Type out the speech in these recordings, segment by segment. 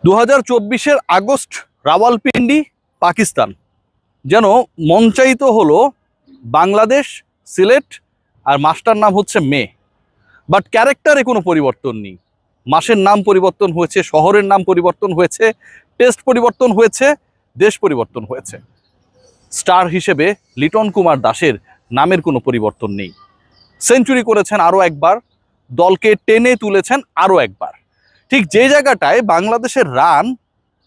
2024-এর August Rawalpindi Pakistan যেন মঞ্চায়িত হলো বাংলাদেশ সিলেট আর মাসটার নাম হচ্ছে মে। বাট ক্যারেক্টারে কোনো পরিবর্তন নেই। মাসের নাম পরিবর্তন হয়েছে, শহরের নাম পরিবর্তন হয়েছে, টেস্ট পরিবর্তন হয়েছে, দেশ পরিবর্তন হয়েছে। স্টার হিসেবে লিটন কুমার দাসের নামের কোনো পরিবর্তন নেই। সেঞ্চুরি করেছেন আরও একবার, দলকে টেনে তুলেছেন আরও একবার। ঠিক যে জায়গাটায় বাংলাদেশের রান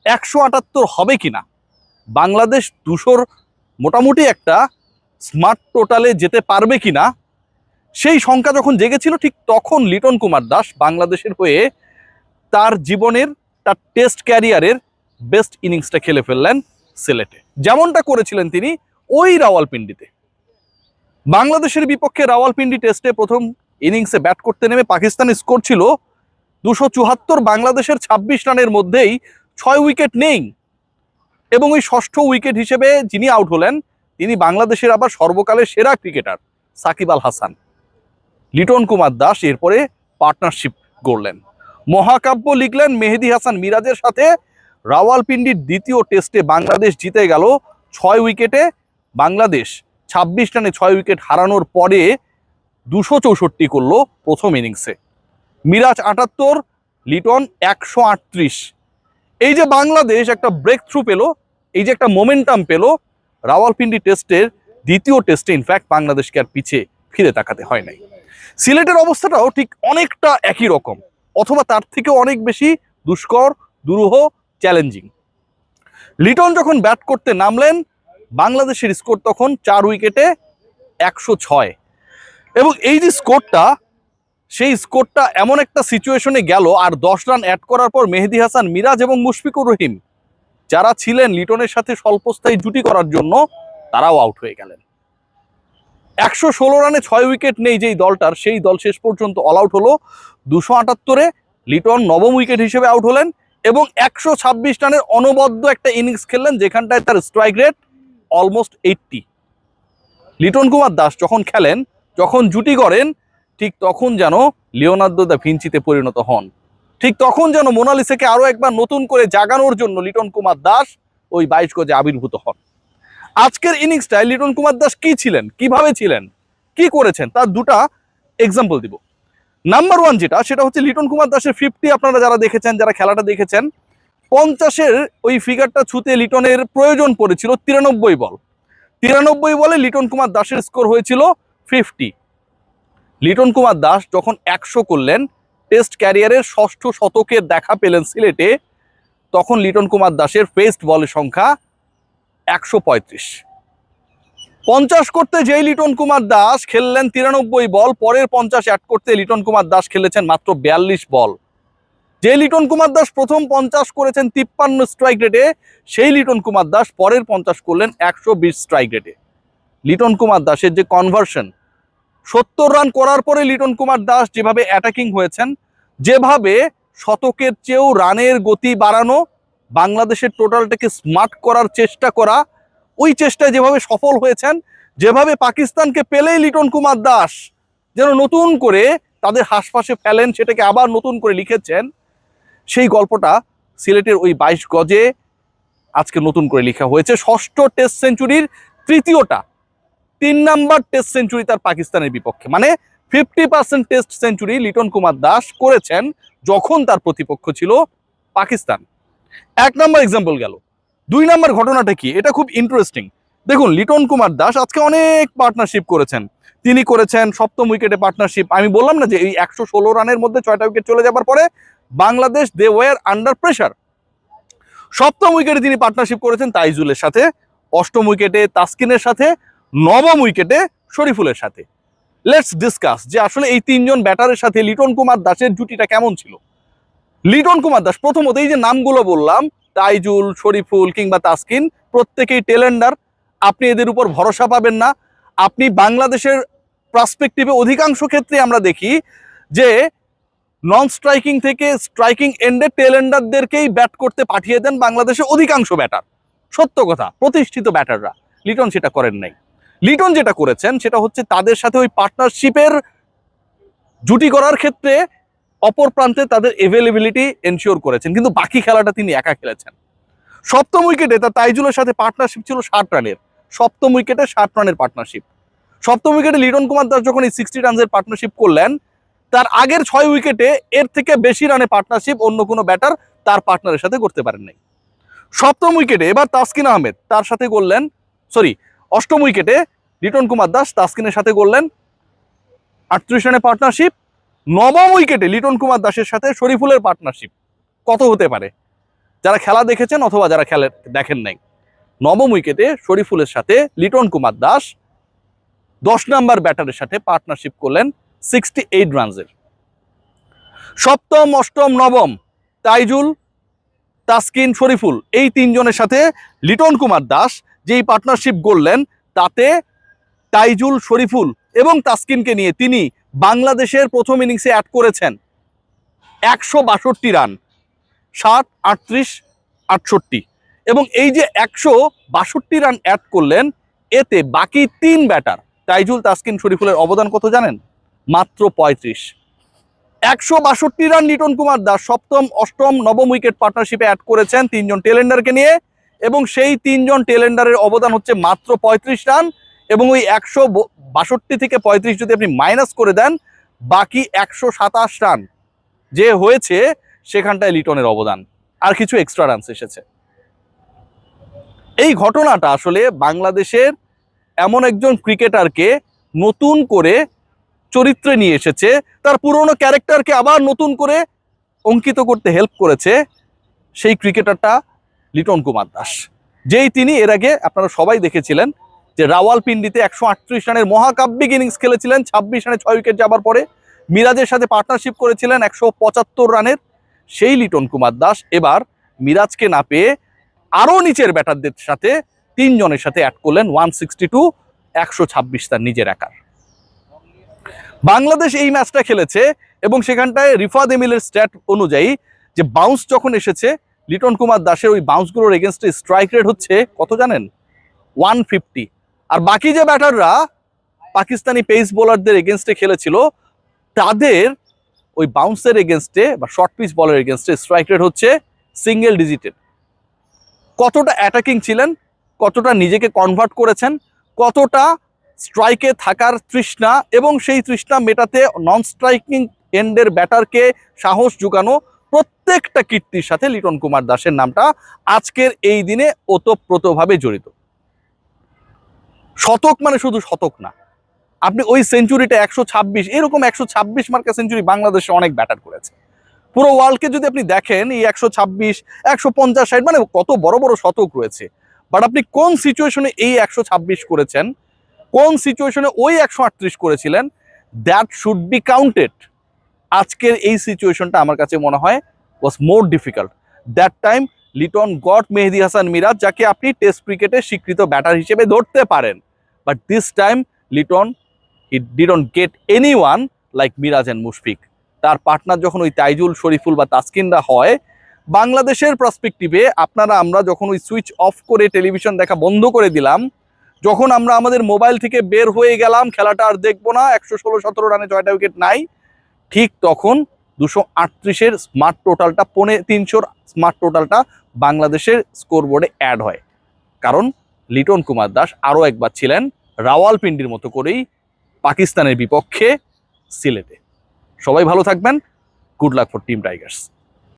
178 হবে কিনা, বাংলাদেশ 200-র মোটামুটি একটা স্মার্ট টোটালে যেতে পারবে কিনা, সেই শঙ্কা যখন জেগেছিল, ঠিক তখন লিটন কুমার দাস বাংলাদেশের হয়ে তার জীবনের, তার টেস্ট ক্যারিয়ারের বেস্ট ইনিংসটা খেলে ফেললেন সিলেটে, যেমনটা করেছিলেন তিনি ওই রাওয়ালপিন্ডিতে। বাংলাদেশের বিপক্ষে রাওয়ালপিন্ডি টেস্টে প্রথম ইনিংসে ব্যাট করতে নেমে পাকিস্তানের স্কোর ছিল 274, বাংলাদেশের 26 রানের মধ্যেই 6 উইকেট নেই। এবং ওই ষষ্ঠ উইকেট হিসেবে যিনি আউট হলেন, তিনি বাংলাদেশের আবার সর্বকালের সেরা ক্রিকেটার সাকিব আল হাসান। লিটন কুমার দাস এরপরে পার্টনারশিপ গড়লেন, মহাকাব্য লিখলেন মেহেদী হাসান মিরাজের সাথে। রাওয়ালপিন্ডির দ্বিতীয় টেস্টে বাংলাদেশ জিতে গেল 6 উইকেটে। বাংলাদেশ 26 রানে 6 উইকেট হারানোর পরে 264 করলো প্রথম ইনিংসে। মিরাজ 78, লিটন 138। এই যে বাংলাদেশ একটা ব্রেক থ্রু পেলো, এই যে একটা মোমেন্টাম পেলো, রাওয়ালপিন্ডি টেস্টের দ্বিতীয় টেস্টে ইনফ্যাক্ট বাংলাদেশকে আর পিছে ফিরে তাকাতে হয় নাই। সিলেটের অবস্থাটাও ঠিক অনেকটা একই রকম, অথবা তার থেকেও অনেক বেশি দুষ্কর, দুরূহ, চ্যালেঞ্জিং। লিটন যখন ব্যাট করতে নামলেন, বাংলাদেশের স্কোর তখন 4 উইকেটে 106। এবং এই যে স্কোরটা, সেই স্কোরটা এমন একটা সিচুয়েশনে গেল, আর 10 রান অ্যাড করার পর মেহেদী হাসান মিরাজ এবং মুশফিকুর রহিম, যারা ছিলেন লিটনের সাথে স্বল্পস্থায়ী জুটি করার জন্য, তারাও আউট হয়ে গেলেন। 116 রানে 6 উইকেট নেই যেই দলটার, সেই দল শেষ পর্যন্ত অল আউট হলো। 278-এ লিটন নবম উইকেট হিসেবে আউট হলেন এবং 126 রানের অনবদ্য একটা ইনিংস খেললেন, যেখানটায় তার strike rate almost 80। Liton Kumar Das যখন খেলেন, যখন জুটি করেন, ঠিক তখন যেন লিওনার্দো দা ভিঞ্চিতে পরিণত হন। ঠিক তখন যেন মোনালিসাকে আরো একবার নতুন করে জাগানোর জন্য লিটন কুমার দাস ওই 22 গজে আবির্ভূত হন। আজকের ইনিংসটায় লিটন কুমার দাস কি ছিলেন, কিভাবে ছিলেন, কি করেছেন, তার দুটা এক্সাম্পল দিব। নাম্বার 1 যেটা, সেটা হচ্ছে লিটন কুমার দাসের 50। আপনারা যারা দেখেছেন, যারা খেলাটা দেখেছেন, 50-এর ওই ফিগারটা ছুতে লিটনের প্রয়োজন পড়েছিল 93 বল। 93 বলে লিটন কুমার দাসের স্কোর হয়েছিল 50। লিটন কুমার দাস যখন 100 করলেন, টেস্ট ক্যারিয়ারের ষষ্ঠ শতকের দেখা পেলেন সিলেটে, তখন লিটন কুমার দাসের ফেস্ট বলের সংখ্যা 135। 50 করতে যেই লিটন কুমার দাস খেললেন 93 বল, পরের 50 অ্যাড করতে লিটন কুমার দাস খেলেছেন মাত্র 42 বল। যে লিটন কুমার দাস প্রথম 50 করেছেন 53 স্ট্রাইক রেটে, সেই লিটন কুমার দাস পরের 50 করলেন 120 স্ট্রাইক রেটে। লিটন কুমার দাসের যে কনভার্সন, 70 রান করার পরে লিটন কুমার দাস যেভাবে অ্যাটাকিং হয়েছেন, যেভাবে শতকের চেয়েও রানের গতি বাড়ানো, বাংলাদেশের টোটালটাকে স্মার্ট করার চেষ্টা করা, ওই চেষ্টায় যেভাবে সফল হয়েছেন, যেভাবে পাকিস্তানকে পেলেই লিটন কুমার দাস যেন নতুন করে তাদের হাসপাশে ফেলেন, সেটাকে আবার নতুন করে লিখেছেন, সেই গল্পটা সিলেটের ওই 22 গজে আজকে নতুন করে লেখা হয়েছে। ষষ্ঠ টেস্ট সেঞ্চুরির তৃতীয়টা, 3 নাম্বার টেস্ট সেঞ্চুরি তার পাকিস্তানের বিপক্ষে, মানে 50% টেস্ট সেঞ্চুরি লিটন কুমার দাস করেছেন যখন তার প্রতিপক্ষ ছিল পাকিস্তান। 1 নাম্বার এক্সাম্পল গেল। 2 নাম্বার ঘটনাটা কি, এটা খুব ইন্টারেস্টিং। দেখুন, লিটন কুমার দাস আজকে অনেক পার্টনারশিপ করেছেন। তিনি করেছেন 7ম উইকেটে পার্টনারশিপ। আমি বললাম না যে এই 116 রানের মধ্যে 6টা উইকেট চলে যাবার পরে Bangladesh they were under pressure. 7ম উইকেটে তিনি পার্টনারশিপ করেছেন তাইজুলের সাথে, 8ম উইকেটে তাসকিনের সাথে, 9ম উইকেটে শরীফুলের সাথে। লেটস ডিসকাস যে আসলে এই 3 জন ব্যাটারের সাথে লিটন কুমার দাসের জুটিটা কেমন ছিল। লিটন কুমার দাস প্রথমত, এই যে নামগুলো বললাম, তাইজুল, শরীফুল কিংবা তাসকিন, প্রত্যেকেই টেলেন্ডার। আপনি এদের উপর ভরসা পাবেন না। আপনি বাংলাদেশের পার্সপেক্টিভে অধিকাংশ ক্ষেত্রে আমরা দেখি যে নন স্ট্রাইকিং থেকে স্ট্রাইকিং এন্ডে টেলেন্ডারদেরকেই ব্যাট করতে পাঠিয়ে দেন বাংলাদেশের অধিকাংশ ব্যাটার। সত্য কথা, প্রতিষ্ঠিত ব্যাটাররা। লিটন সেটা করেন নাই। লিটন যেটা করেছেন সেটা হচ্ছে তাদের সাথে ওই পার্টনারশিপের জুটি করার ক্ষেত্রে অপর প্রান্তে তাদের এভেলেবিলিটি এনশিওর করেছেন, কিন্তু বাকি খেলাটা তিনি একা খেলেছেন। সপ্তম উইকেটে তার তাইজুলের সাথে পার্টনারশিপ ছিল 60 রানের, সপ্তম উইকেটে 60 রানের পার্টনারশিপ। সপ্তম উইকেটে লিটন কুমার দাস যখন এই 60 রানের পার্টনারশিপ করলেন, তার আগের 6 উইকেটে এর থেকে বেশি রানে পার্টনারশিপ অন্য কোনো ব্যাটার তার পার্টনারের সাথে করতে পারেন নাই। সপ্তম উইকেটে এবার তাসকিন আহমেদ তার সাথে করলেন, অষ্টম উইকেটে লিটন কুমার দাস তাসকিনের সাথে করলেন 38 রানের পার্টনারশিপ। নবম উইকেটে লিটন কুমার দাসের সাথে শরীফুলের পার্টনারশিপ কত হতে পারে, যারা খেলা দেখেছেন অথবা যারা খেলা দেখেন নাই। নবম উইকেটে শরীফুলের সাথে লিটন কুমার দাস 10 নাম্বার ব্যাটারের সাথে পার্টনারশিপ করলেন 68 রানসের। সপ্তম, অষ্টম, নবম তাইজুল, তাসকিন, শরীফুল এই তিনজনের সাথে লিটন কুমার দাস যেই পার্টনারশিপ করলেন, তাতে তাইজুল, শরীফুল এবং তাসকিনকে নিয়ে তিনি বাংলাদেশের প্রথম ইনিংসে অ্যাড করেছেন 162 রান, 60, 38, 68। এবং এই যে 162 রান অ্যাড করলেন, এতে বাকি 3 ব্যাটার তাইজুল, তাসকিন, শরীফুলের অবদান কত জানেন? মাত্র 35। 162 রান লিটন কুমার দাস সপ্তম, অষ্টম, নবম উইকেট পার্টনারশিপে অ্যাড করেছেন 3 জন টেলেন্ডারকে নিয়ে, এবং সেই 3 জন টেলেন্ডারের অবদান হচ্ছে মাত্র 35 রান। এবং ওই 162 থেকে 35 যদি আপনি মাইনাস করে দেন, বাকি 127 রান যে হয়েছে সেখানটায় লিটনের অবদান, আর কিছু এক্সট্রা রানস এসেছে। এই ঘটনাটা আসলে বাংলাদেশের এমন একজন ক্রিকেটারকে নতুন করে চরিত্রে নিয়ে এসেছে, তার পুরনো ক্যারেক্টারকে আবার নতুন করে অঙ্কিত করতে হেল্প করেছে সেই ক্রিকেটারটা লিটন কুমার দাস, যেই তিনি এর আগে আপনারা সবাই দেখেছিলেন যে রাওয়ালপিন্ডিতে 138 রানের মহাকাব্যিক ইনিংস খেলেছিলেন 26 রানে 6 উইকেট যাবার পরে, মিরাজের সাথে পার্টনারশিপ করেছিলেন 175 রানের। সেই লিটন কুমার দাস এবার মিরাজকে না পেয়ে আরো নিচের ব্যাটারদের সাথে 3 জনের সাথে অ্যাড করলেন 162, 126 তার নিজের একার। বাংলাদেশ এই ম্যাচটা খেলেছে এবং সেখানটায় রিফাত এমিলের স্ট্যাট অনুযায়ী যে বাউন্স যখন এসেছে, লিটন কুমার দাসের ওই বাউন্সগুলোর এগেনস্টে স্ট্রাইক রেট হচ্ছে কত জানেন? 150। আর বাকি যে ব্যাটাররা পাকিস্তানি পেস বোলারদের এগেনস্টে খেলেছিল, তাদের ওই বাউন্সের এগেনস্টে বা শর্ট পিচ বলের এগেনস্টে স্ট্রাইক রেট হচ্ছে সিঙ্গেল ডিজিটেড। কতটা অ্যাটাকিং ছিলেন, কতটা নিজেকে কনভার্ট করেছেন, কতটা স্ট্রাইকে থাকার তৃষ্ণা এবং সেই তৃষ্ণা মেটাতে নন স্ট্রাইকিং এন্ডের ব্যাটারকে সাহস জোগানো, প্রত্যেকটা কীর্তির সাথে লিটন কুমার দাসের নামটা আজকের এই দিনে ওতপ্রোতভাবে জড়িত। শতক মানে শুধু শতক না, আপনি ওই সেঞ্চুরিটা 126, এরকম 126 মার্কা সেঞ্চুরি বাংলাদেশে অনেক ব্যাটার করেছে। পুরো ওয়ার্ল্ডকে যদি আপনি দেখেন, এই 126, 150, 60 মানে কত বড় বড় শতক রয়েছে। বাট আপনি কোন সিচুয়েশনে এই 126 করেছেন, কোন সিচুয়েশনে ওই 138 করেছিলেন, দ্যাট শুড বি কাউন্টেড। আজকের এই সিচুয়েশনটা আমার কাছে মনে হয় was more difficult. That time Liton got Mehedi Hasan Miraz, যাকে আপনি টেস্ট ক্রিকেটে স্বীকৃত ব্যাটার হিসেবে ধরতে পারেন। But this time Liton he didn't get anyone like Miraz and Mushfiq. তার পার্টনার যখন ওই তাইজুল, শরীফুল বা তাসকিনরা হয়, বাংলাদেশের পার্সপেক্টিভে আমরা যখন ওই সুইচ অফ করে টেলিভিশন দেখা বন্ধ করে দিলাম, যখন আমরা আমাদের মোবাইল থেকে বের হয়ে গেলাম, খেলাটা আর দেখবো না, 116-17 রানে 6টা উইকেট নাই, ঠিক তখন 238-এর স্মার্ট টোটালটা 350-র স্মার্ট টোটালটা বাংলাদেশের স্কোরবোর্ডে অ্যাড হয়। কারণ লিটন কুমার দাস আরও একবার ছিলেন রাওয়ালপিন্ডির মতো করেই পাকিস্তানের বিপক্ষে সিলেটে। সবাই ভালো থাকবেন। Good luck for team Tigers.